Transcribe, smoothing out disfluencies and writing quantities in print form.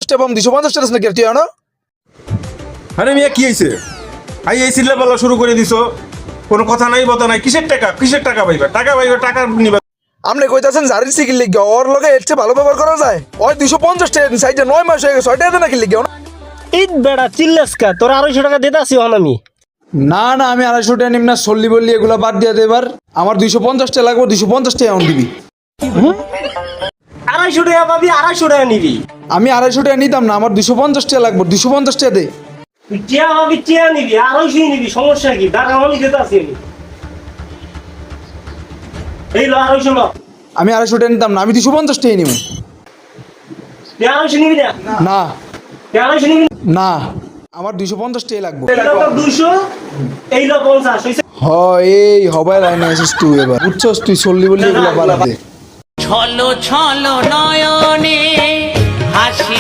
টাকা পাম 250 টাকা নাকি তুই আনো আরে মিয়া কি হয়েছে এই সিল্লা বলা শুরু করে দিছো কোনো কথা নাই বতা নাই কিসের টাকা পাইবা টাকা নিবা আপনি কইতাছেন জারির সিকিল লিগে ওর লগে এর চেয়ে ভালো ব্যবহার করা যায় ওই 250 টাকা সাইডে 9 মাস হয়ে গেছে 6 টাকা নাকি লিগে ঈদ বেড়া চিল্লাসকা তোর 250 টাকা দিতে আসি হন আমি না না আমি 250 টাকা নিম না সল্লি বললি এগুলা বাদ দিয়ে দে এবার আমার 250 টাকা লাগবে 250 টাকা এখন দিবি 250 টাকা পাবি 250 টাকা নিবি আমি 250 টাকা নিতাম না আমার 250 টাকা লাগবে 250 টাকা দে তুই টিয়া পাবি টিয়া নিবি 250 নিবি সমস্যা কি টাকা আমি দিতে আসি আমি এই লো 250 লো আমি 250 টাকা নিতাম না আমি 250 টাকা নিব 250 নিবি না না 250 নিবি না আমার 250 টাকা লাগবে এই লো 200 এই লো 50 হইছে হ এই হবাই লাইনে আসিস তুই এবার বুঝছস তুই সল্লি বললি এগুলা বাদ দে ছলো ছলো নয়নে হাসি